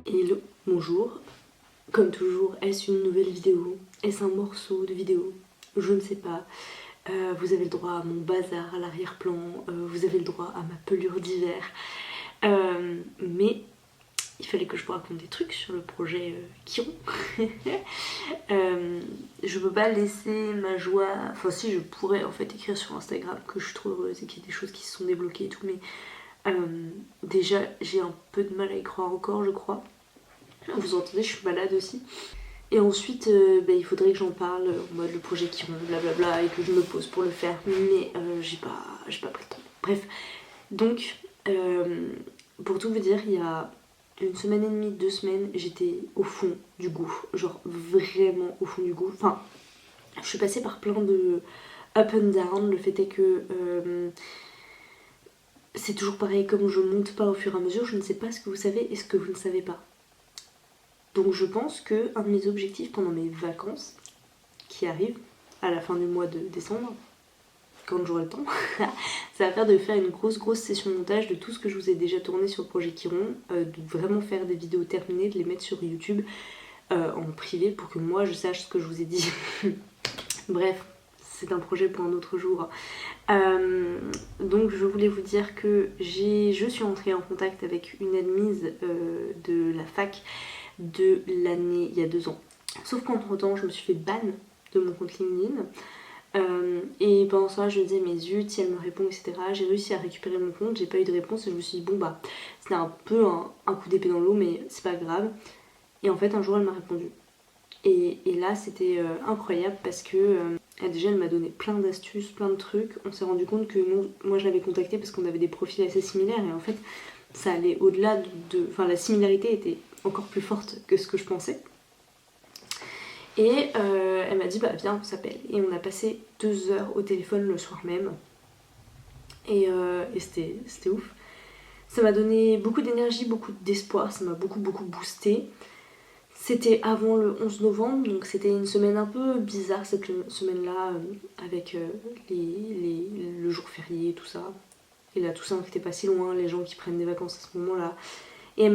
Hello, bonjour. Comme toujours, est-ce une nouvelle vidéo? Est-ce un morceau de vidéo? Je ne sais pas. Vous avez le droit à mon bazar à l'arrière-plan, vous avez le droit à ma pelure d'hiver. Mais il fallait que je vous raconte des trucs sur le projet Chiron. Je peux pas laisser ma joie... Enfin si, je pourrais en fait écrire sur Instagram que je suis trop heureuse et qu'il y a des choses qui se sont débloquées et tout, mais déjà j'ai un peu de mal à y croire encore, je crois. Vous entendez, je suis malade aussi. Et ensuite, il faudrait que j'en parle en mode le projet Chiron, blablabla, et que je me pose pour le faire, mais j'ai pas pris le temps. Bref, donc, pour tout vous dire, il y a une semaine et demie, 2 semaines, j'étais au fond du gouffre, genre vraiment au fond du gouffre. Enfin, je suis passée par plein de up and down. Le fait est que c'est toujours pareil, comme je monte pas au fur et à mesure, je ne sais pas ce que vous savez et ce que vous ne savez pas. Donc je pense que un de mes objectifs pendant mes vacances, qui arrivent à la fin du mois de décembre, quand j'aurai le temps, ça va faire de faire une grosse session de montage de tout ce que je vous ai déjà tourné sur le projet Chiron, de vraiment faire des vidéos terminées, de les mettre sur YouTube en privé pour que moi je sache ce que je vous ai dit. Bref, c'est un projet pour un autre jour. Donc je voulais vous dire que je suis entrée en contact avec une admise de la fac de l'année il y a 2 ans. Sauf qu'entre temps je me suis fait ban de mon compte LinkedIn. Et pendant ce temps je me disais mais zut, si elle me répond, etc. J'ai réussi à récupérer mon compte, j'ai pas eu de réponse et je me suis dit bon bah c'était un peu un coup d'épée dans l'eau mais c'est pas grave. Et en fait un jour elle m'a répondu. Et là c'était incroyable parce que déjà elle m'a donné plein d'astuces, plein de trucs. On s'est rendu compte que moi je l'avais contactée parce qu'on avait des profils assez similaires et en fait ça allait au-delà Enfin la similarité était encore plus forte que ce que je pensais. Et elle m'a dit bah viens on s'appelle. Et on a passé 2 heures au téléphone le soir même. Et c'était ouf. Ça m'a donné beaucoup d'énergie, beaucoup d'espoir, ça m'a beaucoup boosté. C'était avant le 11 novembre, donc c'était une semaine un peu bizarre cette semaine-là, avec le jour férié et tout ça. Et la Toussaint qui était pas si loin, les gens qui prennent des vacances à ce moment-là. Et elle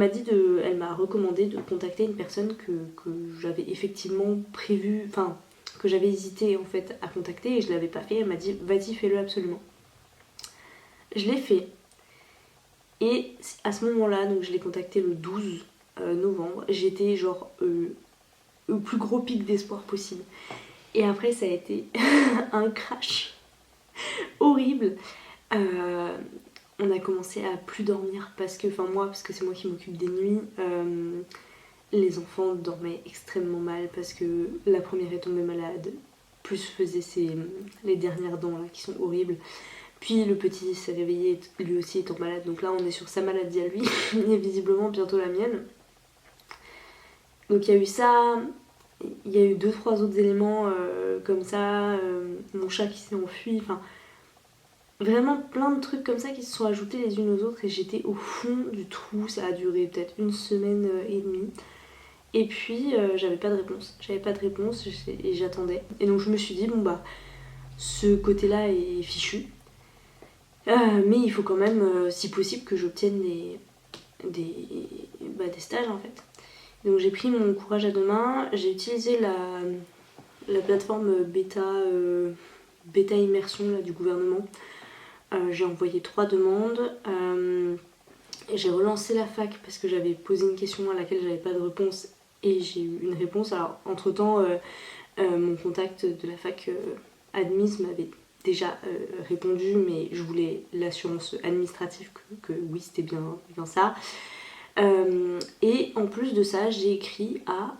m'a recommandé de contacter une personne que j'avais effectivement prévu, enfin que j'avais hésité en fait à contacter et je l'avais pas fait. Elle m'a dit vas-y fais-le absolument. Je l'ai fait. Et à ce moment-là, donc je l'ai contacté le 12 novembre, j'étais genre au plus gros pic d'espoir possible. Et après ça a été un crash horrible. On a commencé à plus dormir parce que c'est moi qui m'occupe des nuits. Les enfants dormaient extrêmement mal parce que la première est tombée malade, plus faisait les dernières dents là qui sont horribles. Puis le petit s'est réveillé lui aussi étant malade, donc là on est sur sa maladie à lui et visiblement bientôt la mienne. Donc il y a eu ça, il y a eu 2-3 autres éléments comme ça, mon chat qui s'est enfui, enfin vraiment plein de trucs comme ça qui se sont ajoutés les unes aux autres et j'étais au fond du trou. Ça a duré peut-être 1 semaine et demie. Et puis j'avais pas de réponse et j'attendais. Et donc je me suis dit bon bah ce côté là est fichu. Mais il faut quand même si possible que j'obtienne des stages en fait. Donc j'ai pris mon courage à 2 mains, j'ai utilisé la plateforme bêta immersion là, du gouvernement. J'ai envoyé 3 demandes. J'ai relancé la fac parce que j'avais posé une question à laquelle j'avais pas de réponse et j'ai eu une réponse. Alors entre temps mon contact de la fac admise m'avait déjà répondu, mais je voulais l'assurance administrative que oui c'était bien ça. Et en plus de ça j'ai écrit à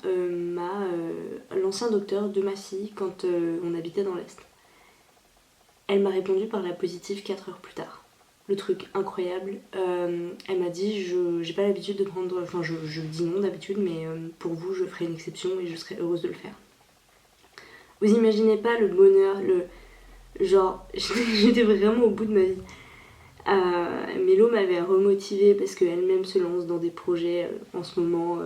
l'ancien docteur de ma fille quand on habitait dans l'Est. Elle m'a répondu par la positive 4 heures plus tard. Le truc incroyable. Elle m'a dit j'ai pas l'habitude de prendre... Enfin je dis non d'habitude, mais pour vous je ferai une exception et je serai heureuse de le faire. Vous imaginez pas le bonheur, genre j'étais vraiment au bout de ma vie. Mélo m'avait remotivée parce qu'elle-même se lance dans des projets en ce moment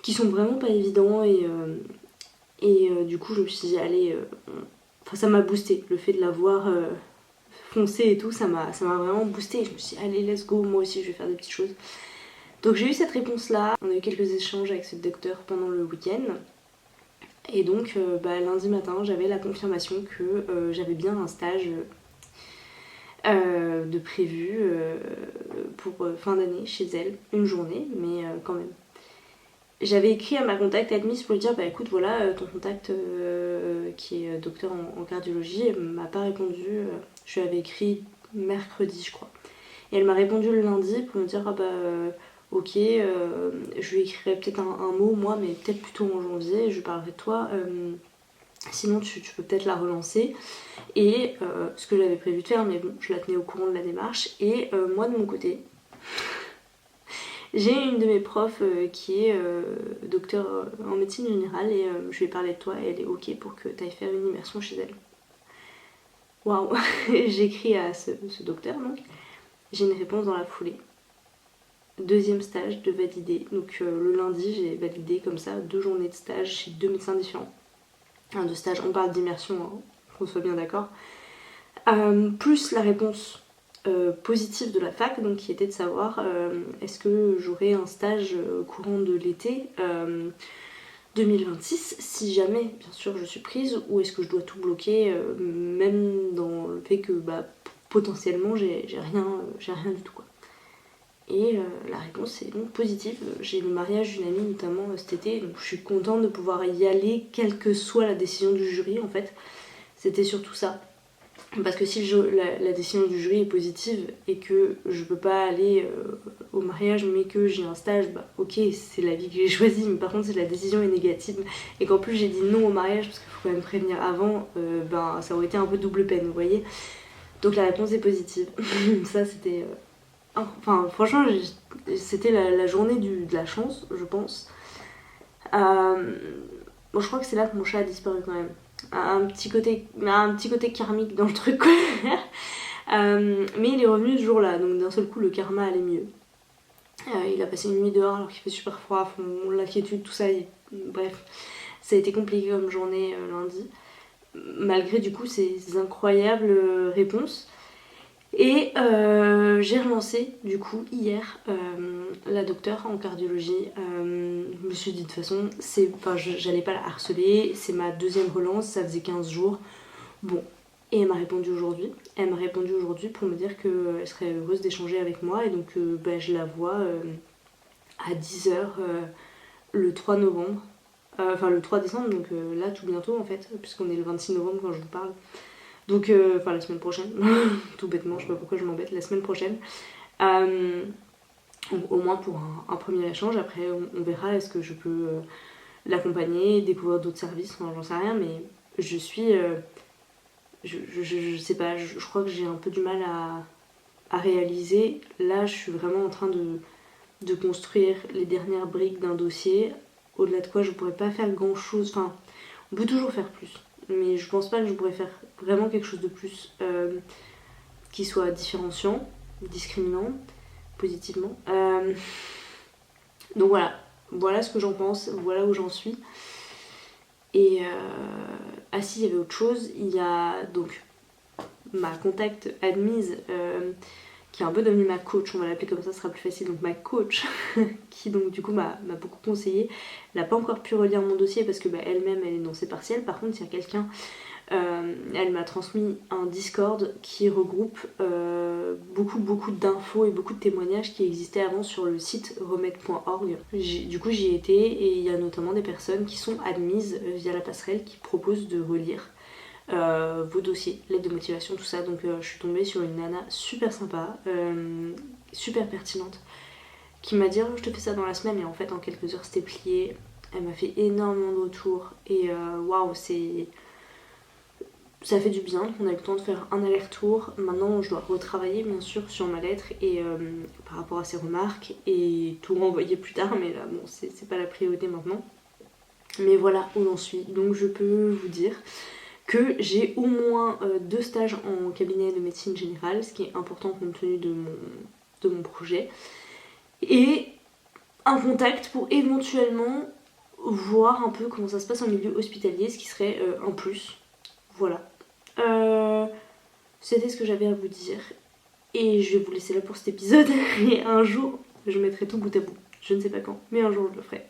qui sont vraiment pas évidents et du coup je me suis dit allez... Enfin ça m'a boosté le fait de la voir foncé et tout, ça m'a vraiment boosté. Je me suis dit allez let's go, moi aussi je vais faire des petites choses. Donc j'ai eu cette réponse là, on a eu quelques échanges avec ce docteur pendant le week-end. Et donc lundi matin j'avais la confirmation que j'avais bien un stage de prévu pour fin d'année chez elle, une journée, mais quand même. J'avais écrit à ma contact admise pour lui dire bah écoute voilà ton contact qui est docteur en cardiologie m'a pas répondu, je lui avais écrit mercredi je crois. Et elle m'a répondu le lundi pour me dire ah ok je lui écrirai peut-être un mot moi mais peut-être plutôt en janvier, je lui parlerai de toi, sinon tu peux peut-être la relancer. Et ce que j'avais prévu de faire mais bon je la tenais au courant de la démarche et moi de mon côté j'ai une de mes profs qui est docteur en médecine générale et je lui ai parlé de toi et elle est ok pour que tu ailles faire une immersion chez elle. Waouh. J'écris à ce docteur donc, j'ai une réponse dans la foulée. Deuxième stage de valider, donc le lundi j'ai validé comme ça 2 journées de stage chez 2 médecins différents. De stage, on parle d'immersion, hein, qu'on soit bien d'accord. Plus la réponse positive de la fac, donc qui était de savoir est-ce que j'aurais un stage courant de l'été 2026 si jamais bien sûr je suis prise, ou est-ce que je dois tout bloquer même dans le fait que potentiellement j'ai rien du tout quoi. Et la réponse est donc positive. J'ai le mariage d'une amie notamment cet été, donc je suis contente de pouvoir y aller quelle que soit la décision du jury en fait. C'était surtout ça. Parce que si la décision du jury est positive et que je peux pas aller au mariage mais que j'ai un stage, ok c'est la vie que j'ai choisie, mais par contre si la décision est négative et qu'en plus j'ai dit non au mariage parce qu'il faut quand même prévenir avant, ça aurait été un peu double peine, vous voyez. Donc la réponse est positive. Ça c'était... Enfin franchement c'était la journée de la chance je pense. Bon je crois que c'est là que mon chat a disparu quand même. Un petit côté karmique dans le truc quoi. Mais il est revenu ce jour-là, donc d'un seul coup le karma allait mieux. Il a passé une nuit dehors alors qu'il fait super froid, l'inquiétude, tout ça, bref, ça a été compliqué comme journée lundi, malgré du coup ces incroyables réponses. Et j'ai relancé du coup hier la docteure en cardiologie. Je me suis dit de toute façon, j'allais pas la harceler, c'est ma deuxième relance, ça faisait 15 jours. Bon, et elle m'a répondu aujourd'hui. Elle m'a répondu aujourd'hui pour me dire qu'elle serait heureuse d'échanger avec moi et donc je la vois à 10h le 3 novembre. Enfin le 3 décembre, donc là tout bientôt en fait, puisqu'on est le 26 novembre quand je vous parle. Donc, la semaine prochaine, tout bêtement, je sais pas pourquoi je m'embête, la semaine prochaine. Au moins pour un premier échange, après on verra est-ce que je peux l'accompagner, découvrir d'autres services, enfin j'en sais rien, mais je suis... je sais pas, je crois que j'ai un peu du mal à réaliser. Là, je suis vraiment en train de construire les dernières briques d'un dossier, au-delà de quoi je pourrais pas faire grand-chose, enfin, on peut toujours faire plus. Mais je pense pas que je pourrais faire vraiment quelque chose de plus qui soit différenciant, discriminant, positivement. Donc voilà ce que j'en pense, voilà où j'en suis. Et ah si, il y avait autre chose, il y a donc ma contact admise qui est un peu devenue ma coach, on va l'appeler comme ça, ce sera plus facile, donc ma coach qui donc du coup m'a beaucoup conseillé. Elle n'a pas encore pu relire mon dossier parce que elle-même elle est dans ses partiels. Par contre il y a quelqu'un, elle m'a transmis un Discord qui regroupe beaucoup d'infos et beaucoup de témoignages qui existaient avant sur le site remède.org. Du coup j'y ai été et il y a notamment des personnes qui sont admises via la passerelle qui proposent de relire vos dossiers, l'aide de motivation, tout ça. Donc je suis tombée sur une nana super sympa, super pertinente, qui m'a dit je te fais ça dans la semaine, et en fait en quelques heures c'était plié. Elle m'a fait énormément de retours et waouh, ça fait du bien. On a eu le temps de faire un aller-retour. Maintenant je dois retravailler bien sûr sur ma lettre et par rapport à ses remarques et tout renvoyer plus tard, mais là bon c'est pas la priorité maintenant. Mais voilà où j'en suis. Donc je peux vous dire que j'ai au moins 2 stages en cabinet de médecine générale, ce qui est important compte tenu de mon projet, et un contact pour éventuellement voir un peu comment ça se passe en milieu hospitalier, ce qui serait un plus. Voilà. C'était ce que j'avais à vous dire. Et je vais vous laisser là pour cet épisode. Et un jour, je mettrai tout bout à bout. Je ne sais pas quand, mais un jour je le ferai.